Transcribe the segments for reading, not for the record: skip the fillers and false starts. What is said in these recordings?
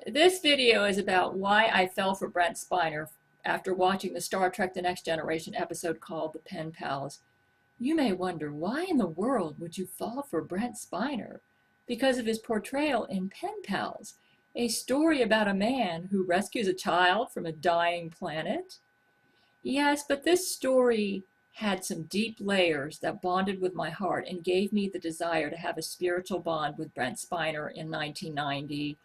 This video is about why I fell for Brent Spiner after watching the Star Trek The Next Generation episode called The Pen Pals. You may wonder, why in the world would you fall for Brent Spiner? Because of his portrayal in Pen Pals, a story about a man who rescues a child from a dying planet? Yes, but this story had some deep layers that bonded with my heart and gave me the desire to have a spiritual bond with Brent Spiner in 1990.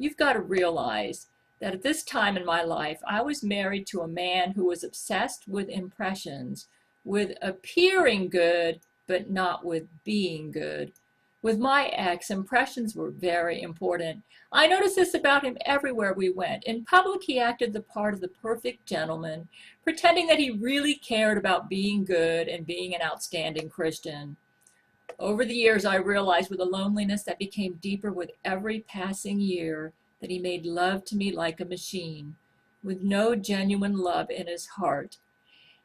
You've got to realize that at this time in my life, I was married to a man who was obsessed with impressions, with appearing good, but not with being good. With my ex, impressions were very important. I noticed this about him everywhere we went. In public, he acted the part of the perfect gentleman, pretending that he really cared about being good and being an outstanding Christian. Over the years, I realized with a loneliness that became deeper with every passing year that he made love to me like a machine, with no genuine love in his heart,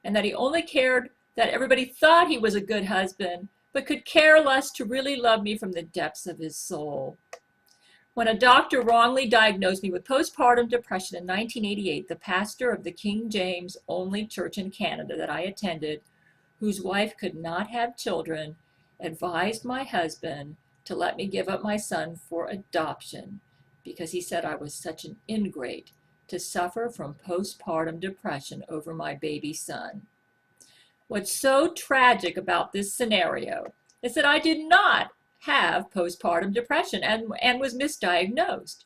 and that he only cared that everybody thought he was a good husband, but could care less to really love me from the depths of his soul. When a doctor wrongly diagnosed me with postpartum depression in 1988, the pastor of the King James only church in Canada that I attended, whose wife could not have children, advised my husband to let me give up my son for adoption because he said I was such an ingrate to suffer from postpartum depression over my baby son. What's so tragic about this scenario is that I did not have postpartum depression and was misdiagnosed.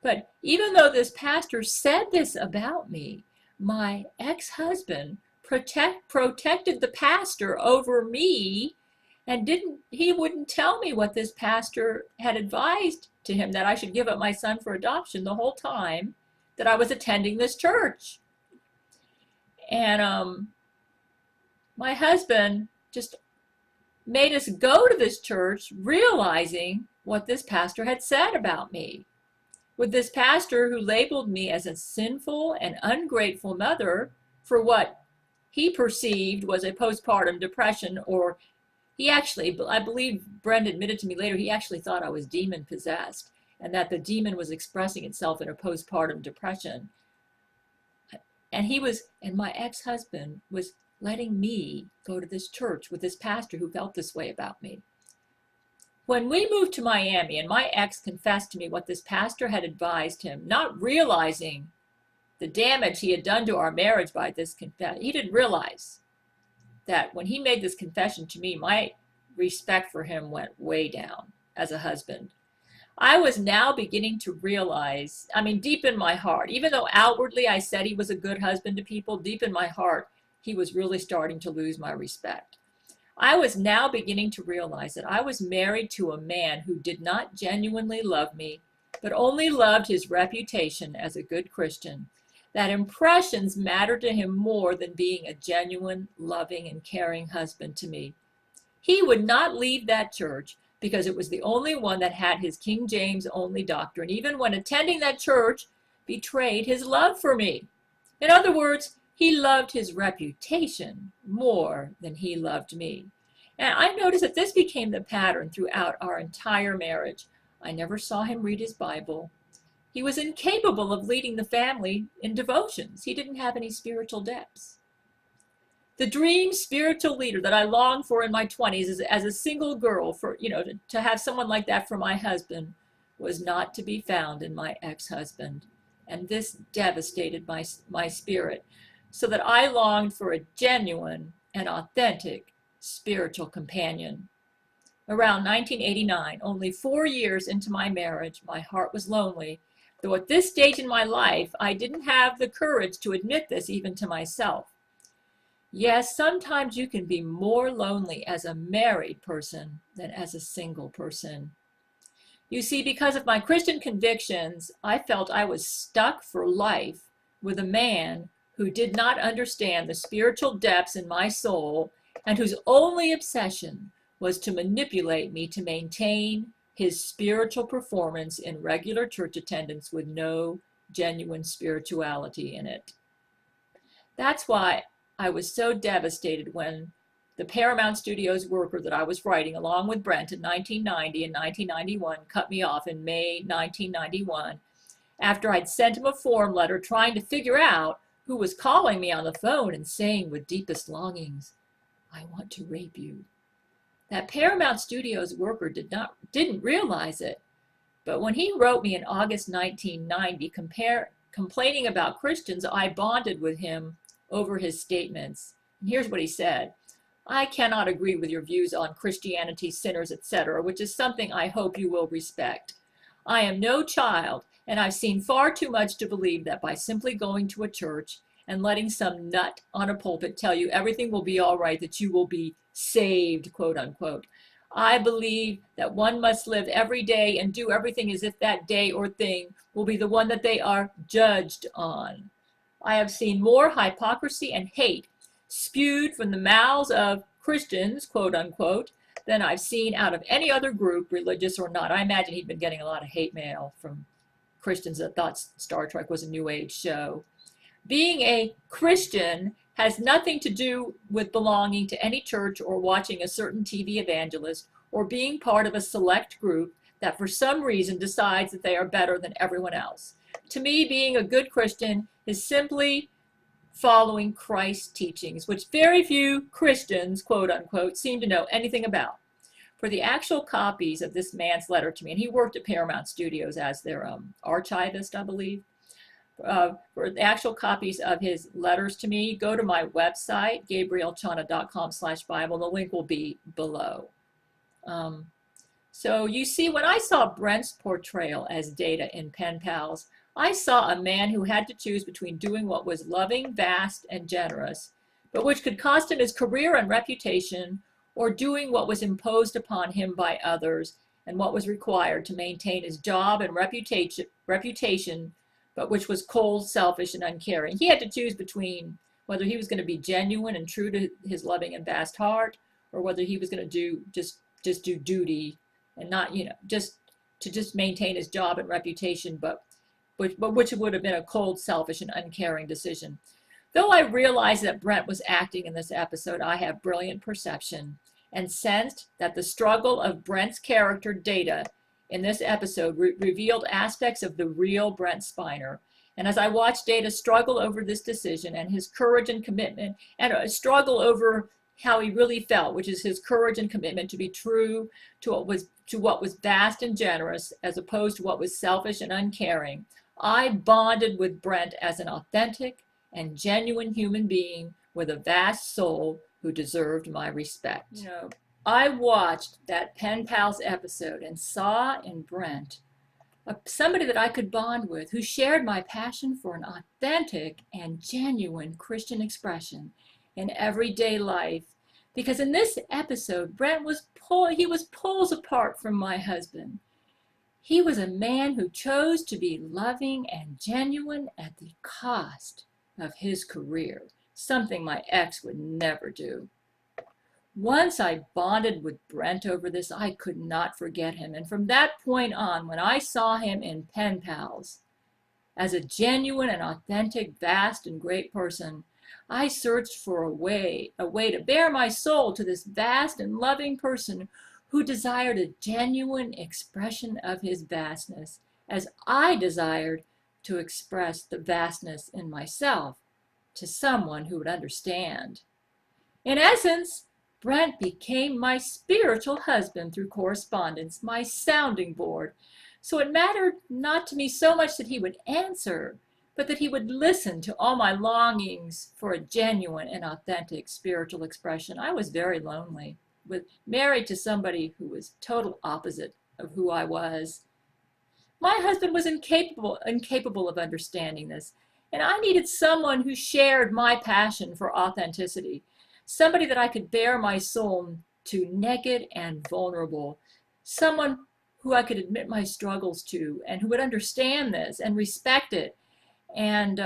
But even though this pastor said this about me, my ex-husband protected the pastor over me, and he wouldn't tell me what this pastor had advised to him, that I should give up my son for adoption the whole time that I was attending this church. And my husband just made us go to this church realizing what this pastor had said about me. With this pastor who labeled me as a sinful and ungrateful mother for what he perceived was a postpartum depression, or he actually, I believe Brent admitted to me later, he actually thought I was demon possessed and that the demon was expressing itself in a postpartum depression. And my ex-husband was letting me go to this church with this pastor who felt this way about me. When we moved to Miami and my ex confessed to me what this pastor had advised him, not realizing the damage he had done to our marriage by this confession, he didn't realize that when he made this confession to me, my respect for him went way down as a husband. I was now beginning to realize, deep in my heart, even though outwardly I said he was a good husband to people, deep in my heart, he was really starting to lose my respect. I was now beginning to realize that I was married to a man who did not genuinely love me, but only loved his reputation as a good Christian, that impressions mattered to him more than being a genuine, loving, and caring husband to me. He would not leave that church because it was the only one that had his King James only doctrine, even when attending that church betrayed his love for me. In other words, he loved his reputation more than he loved me. And I noticed that this became the pattern throughout our entire marriage. I never saw him read his Bible. He was incapable of leading the family in devotions. He didn't have any spiritual depths. The dream spiritual leader that I longed for in my 20s as a single girl, to have someone like that for my husband, was not to be found in my ex-husband. And this devastated my spirit, so that I longed for a genuine and authentic spiritual companion. Around 1989, only 4 years into my marriage, my heart was lonely, though at this stage in my life, I didn't have the courage to admit this even to myself. Yes, sometimes you can be more lonely as a married person than as a single person. You see, because of my Christian convictions, I felt I was stuck for life with a man who did not understand the spiritual depths in my soul and whose only obsession was to manipulate me to maintain his spiritual performance in regular church attendance with no genuine spirituality in it. That's why I was so devastated when the Paramount Studios worker that I was writing along with Brent in 1990 and 1991 cut me off in May 1991 after I'd sent him a form letter trying to figure out who was calling me on the phone and saying with deepest longings, "I want to rape you." That Paramount Studios worker didn't realize it, but when he wrote me in August 1990 complaining about Christians, I bonded with him over his statements. And here's what he said: "I cannot agree with your views on Christianity, sinners, etc., which is something I hope you will respect. I am no child, and I've seen far too much to believe that by simply going to a church and letting some nut on a pulpit tell you everything will be all right, that you will be saved, quote unquote. I believe that one must live every day and do everything as if that day or thing will be the one that they are judged on. I have seen more hypocrisy and hate spewed from the mouths of Christians, quote unquote, than I've seen out of any other group, religious or not." I imagine he'd been getting a lot of hate mail from Christians that thought Star Trek was a New Age show. "Being a Christian has nothing to do with belonging to any church or watching a certain TV evangelist or being part of a select group that for some reason decides that they are better than everyone else. To me, being a good Christian is simply following Christ's teachings, which very few Christians, quote unquote, seem to know anything about." For the actual copies of this man's letter to me, and he worked at Paramount Studios as their archivist, I believe. For the actual copies of his letters to me, go to my website, gabrielchana.com/Bible. The link will be below. So you see, when I saw Brent's portrayal as Data in Pen Pals, I saw a man who had to choose between doing what was loving, vast, and generous, but which could cost him his career and reputation, or doing what was imposed upon him by others and what was required to maintain his job and reputation, but which was cold, selfish, and uncaring. He had to choose between whether he was going to be genuine and true to his loving and vast heart, or whether he was going to just do duty and not, just maintain his job and reputation, but which would have been a cold, selfish, and uncaring decision. Though I realized that Brent was acting in this episode, I have brilliant perception and sensed that the struggle of Brent's character, Data, in this episode revealed aspects of the real Brent Spiner. And as I watched Data struggle over this decision and his courage and commitment, and a struggle over how he really felt, which is his courage and commitment to be true to what was vast and generous, as opposed to what was selfish and uncaring, I bonded with Brent as an authentic and genuine human being with a vast soul who deserved my respect. I watched that Pen Pals episode and saw in Brent somebody that I could bond with, who shared my passion for an authentic and genuine Christian expression in everyday life. Because in this episode, Brent was poles apart from my husband. He was a man who chose to be loving and genuine at the cost of his career, something my ex would never do. Once I bonded with Brent over this, I could not forget him. And from that point on, when I saw him in Pen Pals as a genuine and authentic, vast and great person, I searched for a way to bare my soul to this vast and loving person who desired a genuine expression of his vastness, as I desired to express the vastness in myself to someone who would understand. In essence, Brent became my spiritual husband through correspondence, my sounding board. So it mattered not to me so much that he would answer, but that he would listen to all my longings for a genuine and authentic spiritual expression. I was very lonely, married to somebody who was total opposite of who I was. My husband was incapable of understanding this, and I needed someone who shared my passion for authenticity, somebody that I could bare my soul to, naked and vulnerable, someone who I could admit my struggles to and who would understand this and respect it. And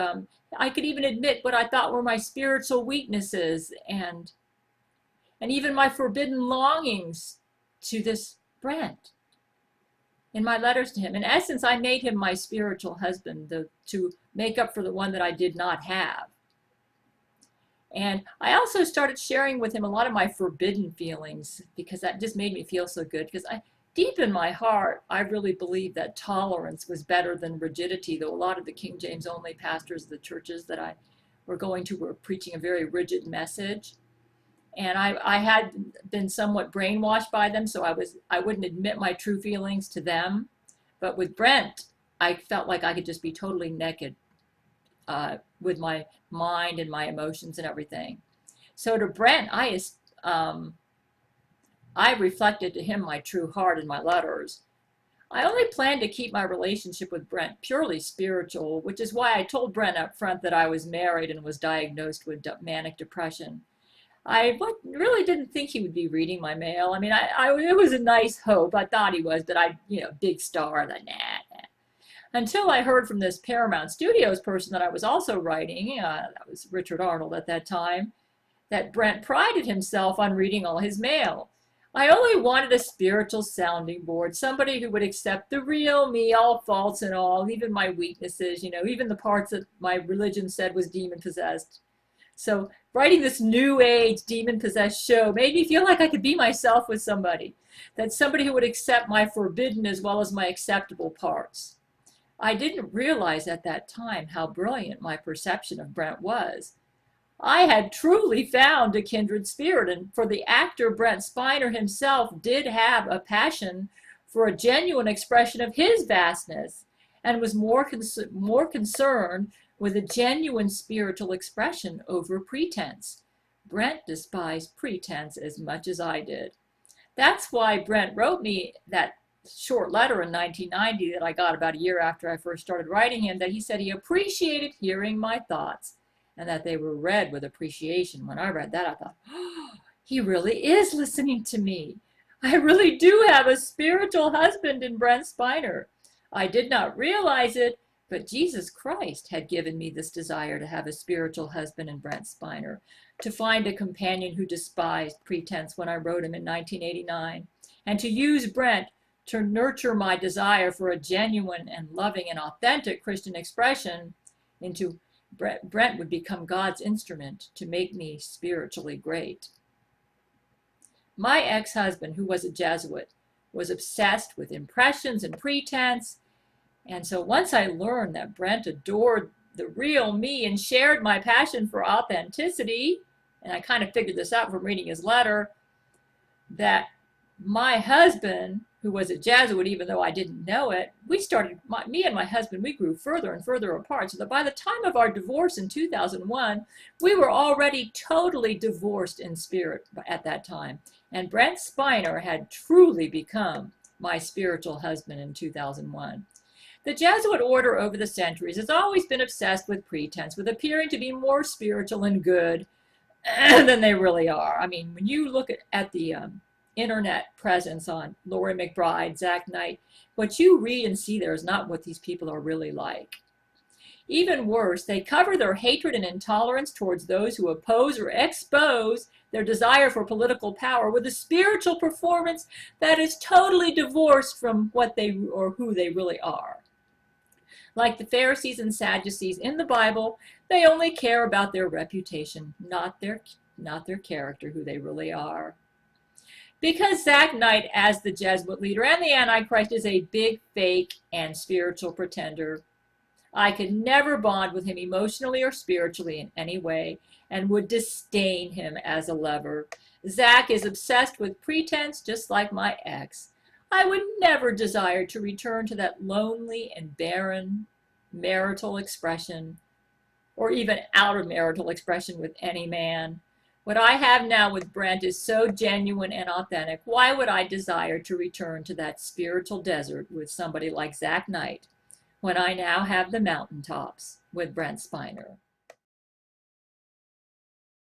I could even admit what I thought were my spiritual weaknesses and even my forbidden longings to this Brent in my letters to him. In essence, I made him my spiritual husband to make up for the one that I did not have. And I also started sharing with him a lot of my forbidden feelings, because that just made me feel so good. Because deep in my heart, I really believe that tolerance was better than rigidity, though a lot of the King James only pastors of the churches that I were going to were preaching a very rigid message. And I had been somewhat brainwashed by them, so I wouldn't admit my true feelings to them. But with Brent, I felt like I could just be totally naked with my mind and my emotions and everything. So to Brent, I reflected to him my true heart in my letters. I only planned to keep my relationship with Brent purely spiritual, which is why I told Brent up front that I was married and was diagnosed with manic depression. I really didn't think he would be reading my mail. I mean, it was a nice hope. I thought he was, but big star, nah. Until I heard from this Paramount Studios person that I was also writing, that was Richard Arnold at that time, that Brent prided himself on reading all his mail. I only wanted a spiritual sounding board, somebody who would accept the real me, all faults and all, even my weaknesses, even the parts that my religion said was demon-possessed. So writing this new age demon-possessed show made me feel like I could be myself with somebody, that somebody who would accept my forbidden as well as my acceptable parts. I didn't realize at that time how brilliant my perception of Brent was. I had truly found a kindred spirit, and for the actor Brent Spiner himself did have a passion for a genuine expression of his vastness and was more concerned with a genuine spiritual expression over pretense. Brent despised pretense as much as I did. That's why Brent wrote me that short letter in 1990 that I got about a year after I first started writing him, that he said he appreciated hearing my thoughts and that they were read with appreciation. When I read that, I thought, oh, he really is listening to me. I really do have a spiritual husband in Brent Spiner. I did not realize it, but Jesus Christ had given me this desire to have a spiritual husband in Brent Spiner, to find a companion who despised pretense when I wrote him in 1989, and to use Brent to nurture my desire for a genuine and loving and authentic Christian expression into Brent would become God's instrument to make me spiritually great. My ex-husband, who was a Jesuit, was obsessed with impressions and pretense. And so once I learned that Brent adored the real me and shared my passion for authenticity, and I kind of figured this out from reading his letter, that my husband, who was a Jesuit, even though I didn't know it, me and my husband, we grew further and further apart, so that by the time of our divorce in 2001, we were already totally divorced in spirit at that time. And Brent Spiner had truly become my spiritual husband in 2001. The Jesuit order over the centuries has always been obsessed with pretense, with appearing to be more spiritual and good than they really are. I mean, when you look at the internet presence on Lori McBride, Zach Knight, what you read and see there is not what these people are really like. Even worse, they cover their hatred and intolerance towards those who oppose or expose their desire for political power with a spiritual performance that is totally divorced from what they or who they really are. Like the Pharisees and Sadducees in the Bible, they only care about their reputation, not their character, who they really are. Because Zach Knight, as the Jesuit leader and the Antichrist, is a big fake and spiritual pretender, I could never bond with him emotionally or spiritually in any way and would disdain him as a lover. Zach is obsessed with pretense just like my ex. I would never desire to return to that lonely and barren marital expression, or even out of marital expression with any man. What I have now with Brent is so genuine and authentic. Why would I desire to return to that spiritual desert with somebody like Zach Knight when I now have the mountaintops with Brent Spiner?